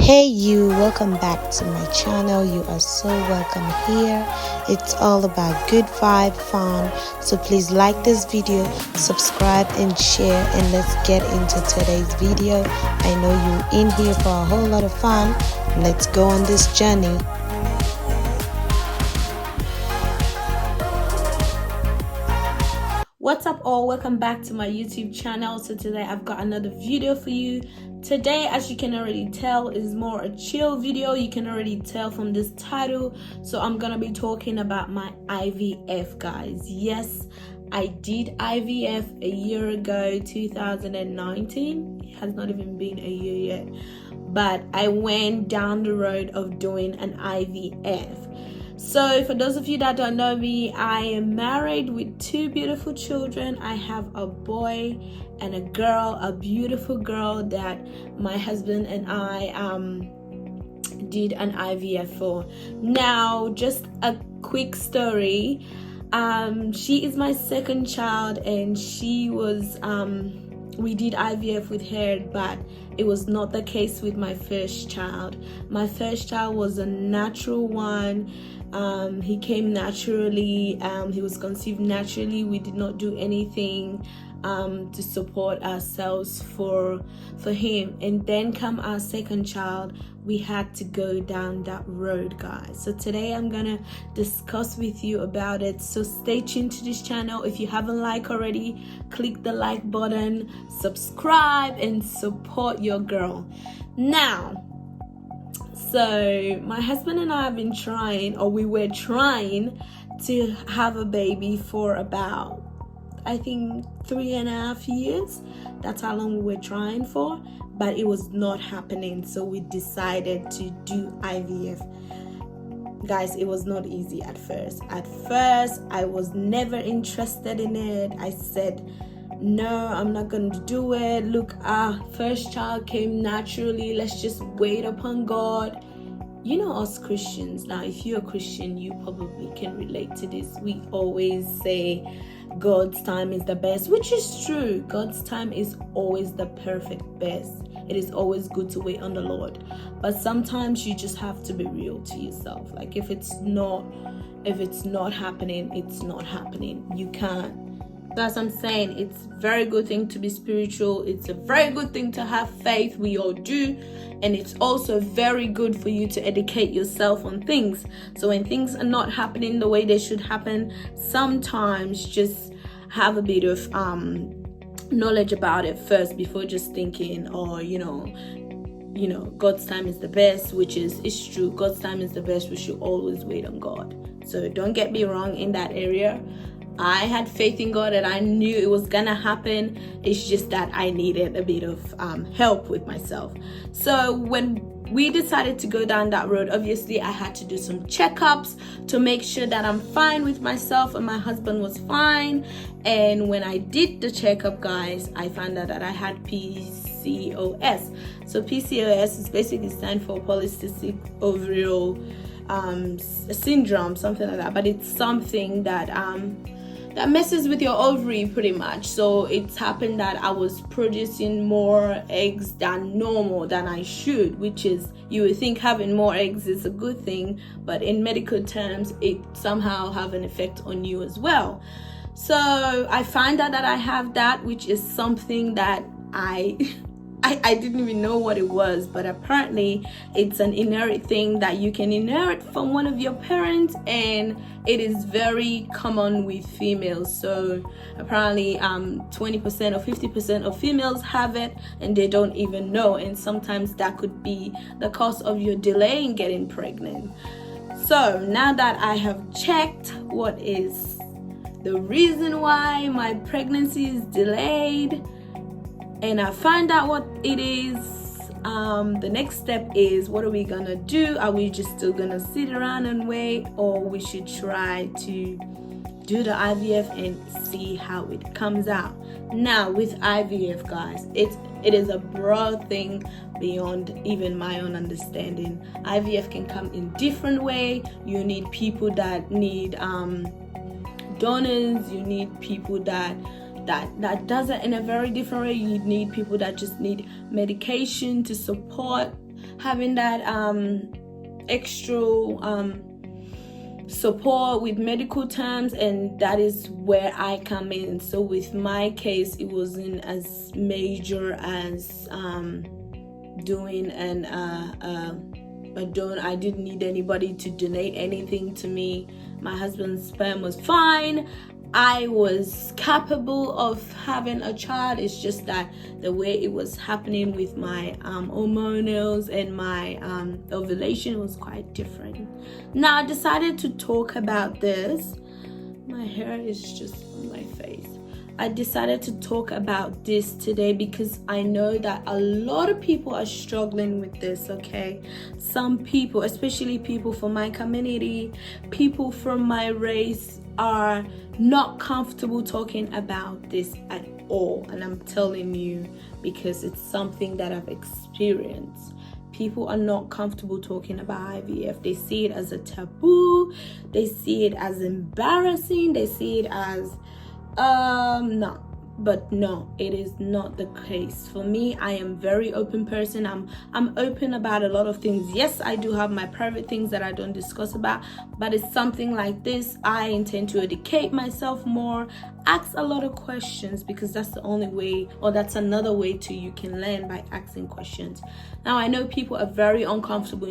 Hey you, welcome back to my channel. You are so welcome here. It's all about good vibe fun, so please like this video, subscribe and share, and let's get into today's video. I know you're in here for a whole lot of fun. Let's go on this journey. What's up all, welcome back to my YouTube channel. So today I've got another video for you. Today, as you can already tell, is more a chill video. You can already tell from this title. So I'm gonna be talking about my IVF, guys. Yes, I did IVF a year ago, 2019. It has not even been a year yet, but I went down the road of doing an IVF. So for those of you that don't know me, I am married with two beautiful children. I have a boy and a girl, a beautiful girl that my husband and I did an IVF for. Now, just a quick story. She is my second child, and she was we did IVF with her, but it was not the case with my first child. My first child was a natural one. He came naturally. He was conceived naturally. We did not do anything to support ourselves for him. And then come our second child, we had to go down that road, guys. So today I'm gonna discuss with you about it. So stay tuned to this channel. If you haven't liked already, click the like button, subscribe, and support your girl. Now, so my husband and I have been trying, or we were trying to have a baby for about, I think, 3.5 years. That's how long we were trying for, but it was not happening. So we decided to do IVF. Guys, it was not easy at first. At first, I was never interested in it. I said, no, I'm not going to do it. Look, our first child came naturally. Let's just wait upon God. You know, us Christians, now if you're a Christian, you probably can relate to this. We always say God's time is the best, which is true. God's time is always the perfect best. It is always good to wait on the Lord. But sometimes you just have to be real to yourself. Like if it's not happening, it's not happening. You can't. That's what I'm saying. It's a very good thing to be spiritual. It's a very good thing to have faith. We all do. And it's also very good for you to educate yourself on things. So when things are not happening the way they should happen, sometimes just have a bit of knowledge about it first before just thinking, oh, you know, God's time is the best, which is, it's true. God's time is the best. We should always wait on God. So don't get me wrong in that area. I had faith in God and I knew it was gonna happen. It's just that I needed a bit of help with myself. So when we decided to go down that road, obviously I had to do some checkups to make sure that I'm fine with myself and my husband was fine. And when I did the checkup, guys, I found out that I had PCOS. So PCOS is basically stands for polycystic ovarian syndrome, something like that. But it's something that messes with your ovary pretty much. So it's happened that I was producing more eggs than normal, than I should, which is, you would think having more eggs is a good thing, but in medical terms it somehow have an effect on you as well. So I find out that I have that, which is something that I didn't even know what it was, but apparently it's an inherent thing that you can inherit from one of your parents, and it is very common with females. So apparently 20% or 50% of females have it and they don't even know, and sometimes that could be the cause of your delay in getting pregnant. So now that I have checked what is the reason why my pregnancy is delayed, and I find out what it is, the next step is, what are we gonna do? Are we just still gonna sit around and wait, or we should try to do the IVF and see how it comes out? Now with IVF, guys, it is a broad thing beyond even my own understanding. IVF can come in different way. You need people that need donors. You need people that does it in a very different way. You need people that just need medication to support having that extra support with medical terms, and that is where I come in. So with my case, it wasn't as major as doing an I didn't need anybody to donate anything to me. My husband's sperm was fine. I was capable of having a child. It's just that the way it was happening with my hormonals and my ovulation was quite different. Now I decided to talk about this. My hair is just on my face. I decided to talk about this today because I know that a lot of people are struggling with this, okay? Some people, especially people from my community, people from my race, are not comfortable talking about this at all. And I'm telling you, because it's something that I've experienced. People are not comfortable talking about IVF. They see it as a taboo. They see it as embarrassing. They see it as no. But no, it is not the case. For me, I am very open person. I'm open about a lot of things. Yes, I do have my private things that I don't discuss about, but it's something like this. I intend to educate myself more, ask a lot of questions, because that's the only way, or that's another way to you can learn, by asking questions. Now I know people are very uncomfortable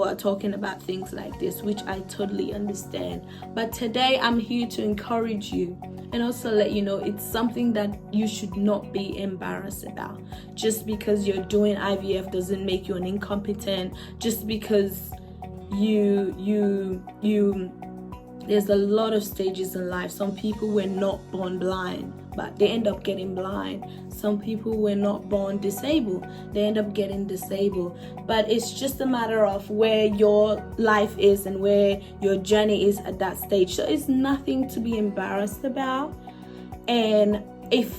at talking about things like this, which I totally understand. But today I'm here to encourage you and also let you know it's something that you should not be embarrassed about. Just because you're doing IVF doesn't make you an incompetent. Just because there's a lot of stages in life. Some people were not born blind, but they end up getting blind. Some people were not born disabled, they end up getting disabled. But it's just a matter of where your life is and where your journey is at that stage. So it's nothing to be embarrassed about. And if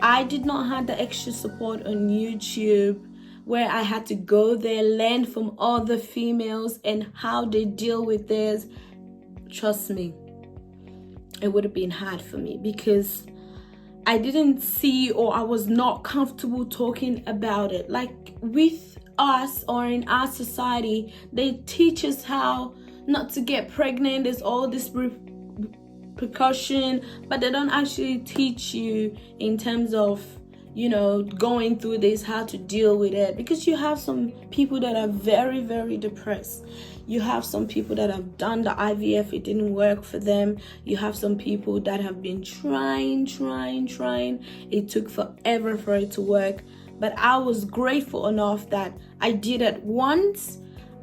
I did not have the extra support on YouTube, where I had to go there, learn from other females and how they deal with this, trust me, it would have been hard for me, because I didn't see, or I was not comfortable talking about it. Like with us, or in our society, they teach us how not to get pregnant. There's all this precaution, but they don't actually teach you in terms of, you know, going through this, how to deal with it. Because you have some people that are very, very depressed. You have some people that have done the IVF, it didn't work for them. You have some people that have been trying. It took forever for it to work. But I was grateful enough that I did it once.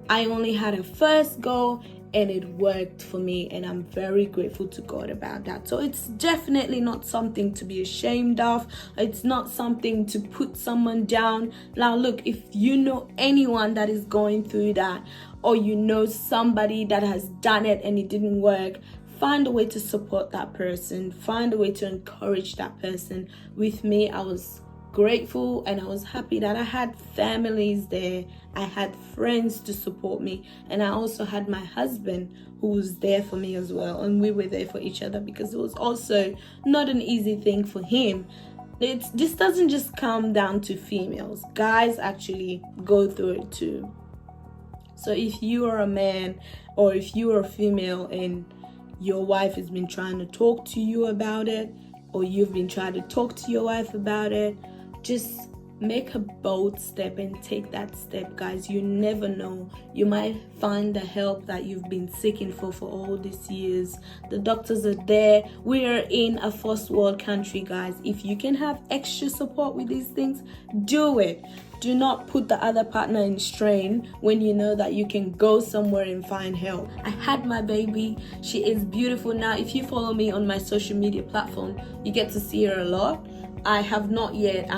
I only had a first go, and it worked for me, and I'm very grateful to God about that. So it's definitely not something to be ashamed of. It's not something to put someone down. Now look, if you know anyone that is going through that, or you know somebody that has done it and it didn't work, find a way to support that person, find a way to encourage that person. With me, I was grateful and I was happy that I had families there. I had friends to support me, and I also had my husband who was there for me as well, and we were there for each other, because it was also not an easy thing for him. This doesn't just come down to females. Guys actually go through it too. So if you are a man, or if you are a female and your wife has been trying to talk to you about it, or you've been trying to talk to your wife about it, just make a bold step and take that step, guys. You never know. You might find the help that you've been seeking for all these years. The doctors are there. We are in a first world country, guys. If you can have extra support with these things, do it. Do not put the other partner in strain when you know that you can go somewhere and find help. I had my baby. She is beautiful now. If you follow me on my social media platform, you get to see her a lot. I have not yet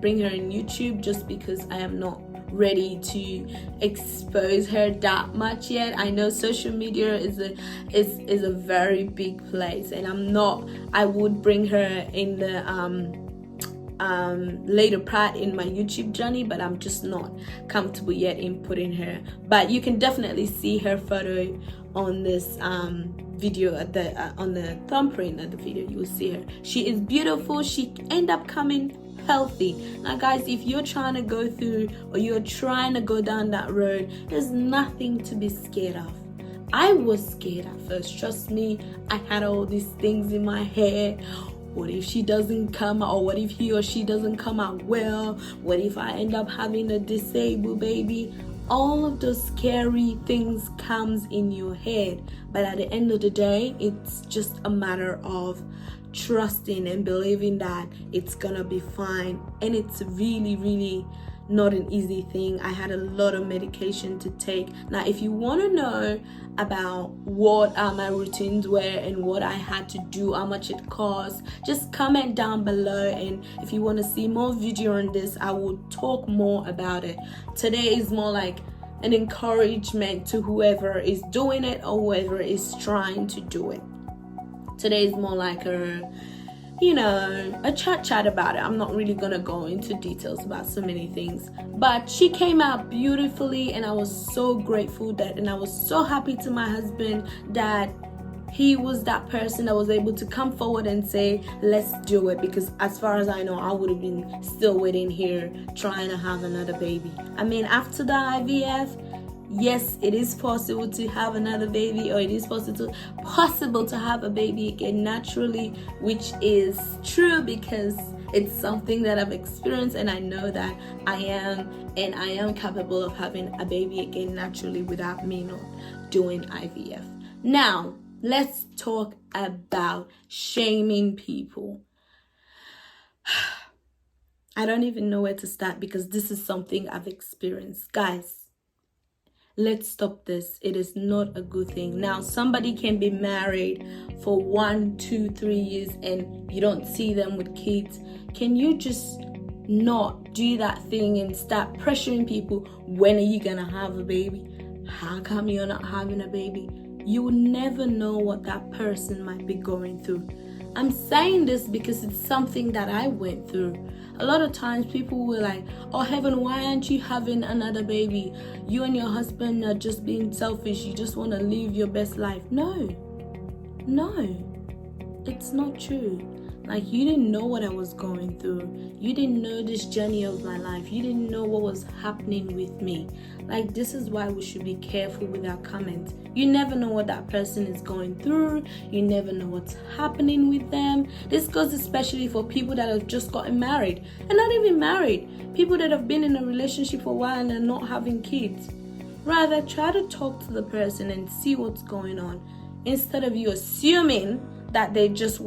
bring her in YouTube, just because I am not ready to expose her that much yet. I know social media is a very big place, and I would bring her in the later part in my YouTube journey, but I'm just not comfortable yet in putting her. But you can definitely see her photo on this video at the on the thumbprint of the video. You will see her. She is beautiful. She end up coming healthy. Now guys, if you're trying to go through or you're trying to go down that road, there's nothing to be scared of. I was scared at first, trust me. I had all these things in my head. What if she doesn't come out, or what if he or she doesn't come out well? What if I end up having a disabled baby? All of those scary things comes in your head, but at the end of the day, it's just a matter of trusting and believing that it's gonna be fine. And it's really not an easy thing. I had a lot of medication to take. Now if you want to know about what my routines were and what I had to do, how much it cost, just comment down below. And if you want to see more video on this, I will talk more about it. Today is more like an encouragement to whoever is doing it or whoever is trying to do it. Today is more like a chat about it. I'm not really gonna go into details about so many things, but she came out beautifully, and I was so grateful and I was so happy to my husband that he was that person that was able to come forward and say, let's do it, because as far as I know, I would have been still waiting here trying to have another baby. I mean, after the IVF, yes, it is possible to have another baby, or it is possible to have a baby again naturally, which is true because it's something that I've experienced, and I know that I am capable of having a baby again naturally without me not doing IVF. Now, let's talk about shaming people. I don't even know where to start because this is something I've experienced. Guys, let's stop this. It is not a good thing. Now, somebody can be married for 1, 2, 3 years and you don't see them with kids. Can you just not do that thing and start pressuring people? When are you gonna have a baby? How come you're not having a baby? You will never know what that person might be going through. I'm saying this because it's something that I went through. A lot of times people were like, oh heaven, why aren't you having another baby? You and your husband are just being selfish. You just want to live your best life. No, it's not true. Like, you didn't know what I was going through. You didn't know this journey of my life. You didn't know what was happening with me. Like, this is why we should be careful with our comments. You never know what that person is going through. You never know what's happening with them. This goes especially for people that have just gotten married and not even married. People that have been in a relationship for a while and are not having kids. Rather, try to talk to the person and see what's going on, instead of you assuming that they just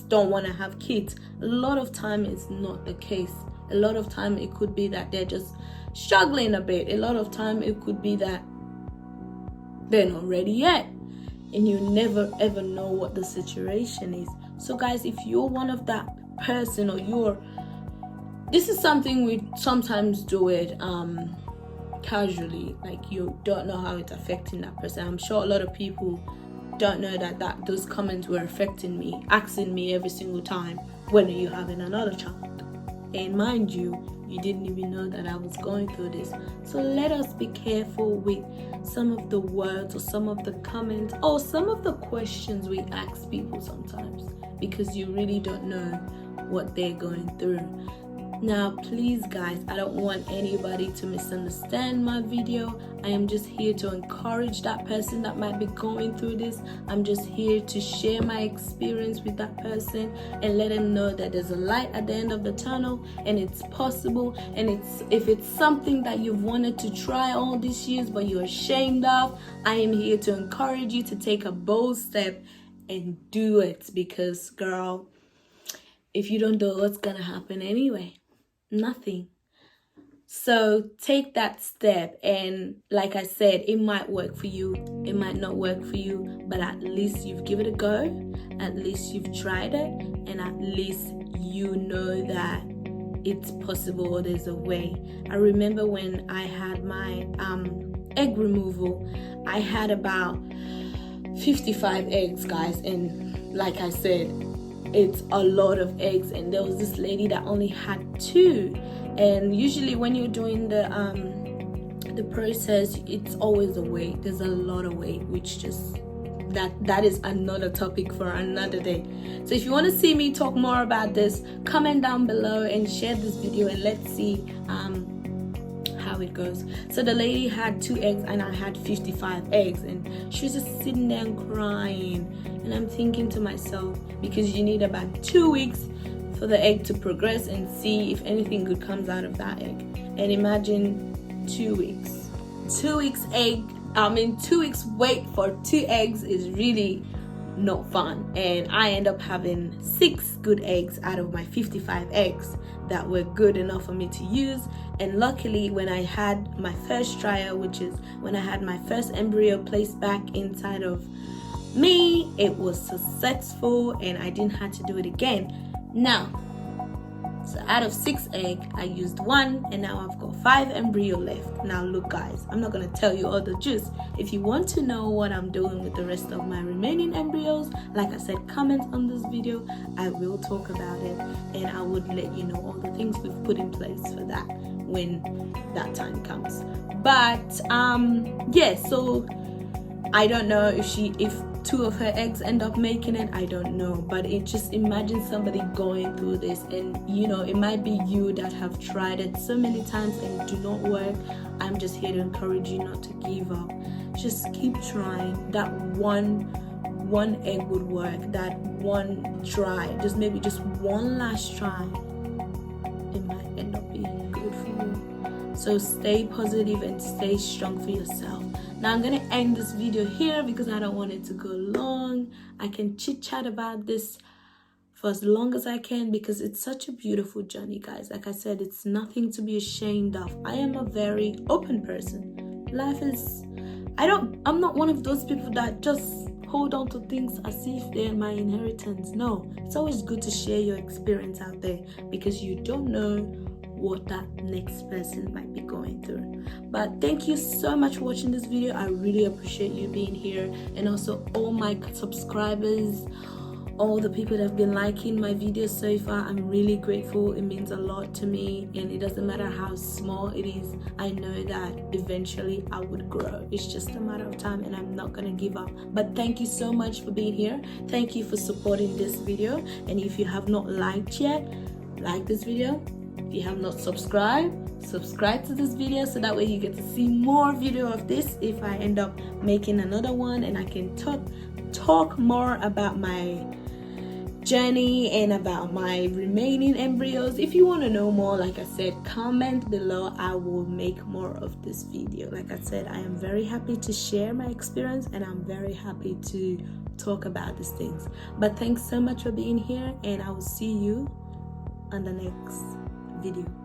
don't want to have kids. A lot of time it's not the case. A lot of time it could be that they're just struggling a bit. A lot of time it could be that they're not ready yet, and you never ever know what the situation is. So guys, if you're one of that person, or this is something we sometimes do it casually, like you don't know how it's affecting that person. I'm sure a lot of people don't know that those comments were affecting me, asking me every single time, when are you having another child? And mind you, you didn't even know that I was going through this. So let us be careful with some of the words or some of the comments or some of the questions we ask people sometimes, because you really don't know what they're going through. Now, please guys, I don't want anybody to misunderstand my video. I am just here to encourage that person that might be going through this. I'm just here to share my experience with that person and let them know that there's a light at the end of the tunnel, and it's possible. And if it's something that you've wanted to try all these years but you're ashamed of, I am here to encourage you to take a bold step and do it, because girl, if you don't do it, what's gonna happen anyway? Nothing. So take that step, and like I said, it might work for you, it might not work for you, but at least you've given it a go, at least you've tried it, and at least you know that it's possible, or there's a way. I remember when I had my egg removal, I had about 55 eggs, guys, and like I said, it's a lot of eggs, and there was this lady that only had 2. And usually when you're doing the process, it's always a wait. There's a lot of wait, which just that is another topic for another day. So if you want to see me talk more about this, comment down below and share this video, and let's see how it goes. So the lady had 2 eggs and I had 55 eggs, and she was just sitting there and crying, and I'm thinking to myself, because you need about 2 weeks for the egg to progress and see if anything good comes out of that egg. And imagine 2 weeks. 2 weeks egg, 2 weeks wait for 2 eggs is really not fun. And I end up having 6 good eggs out of my 55 eggs that were good enough for me to use. And luckily, when I had my first trial, which is when I had my first embryo placed back inside of me, it was successful and I didn't have to do it again. Now, so out of 6 eggs, I used 1, and now I've got 5 embryo left. Now look guys, I'm not going to tell you all the juice. If you want to know what I'm doing with the rest of my remaining embryos, like I said, comment on this video. I will talk about it, and I would let you know all the things we've put in place for that when that time comes. But yeah, so I don't know if 2 of her eggs end up making it, I don't know. But it just, imagine somebody going through this, and it might be you that have tried it so many times and do not work. I'm just here to encourage you not to give up. Just keep trying. That one egg would work. That one try, just one last try, it might end up being good for you. So stay positive and stay strong for yourself. Now I'm going to end this video here because I don't want it to go long. I can chit chat about this for as long as I can because it's such a beautiful journey, guys. Like I said, it's nothing to be ashamed of. I am a very open person. Life is, I'm not one of those people that just hold on to things as if they're my inheritance. No, it's always good to share your experience out there because you don't know what that next person might be going through. But thank you so much for watching this video. I really appreciate you being here, and also all my subscribers, all the people that have been liking my videos so far. I'm really grateful. It means a lot to me, and it doesn't matter how small it is. I know that eventually I would grow. It's just a matter of time, and I'm not gonna give up. But thank you so much for being here. Thank you for supporting this video, and if you have not liked yet, like this video. If you have not subscribed, subscribe to this video so that way you get to see more video of this if I end up making another one, and I can talk more about my journey and about my remaining embryos. If you want to know more, like I said, comment below. I will make more of this video. Like I said, I am very happy to share my experience, and I'm very happy to talk about these things. But thanks so much for being here, and I will see you on the next video.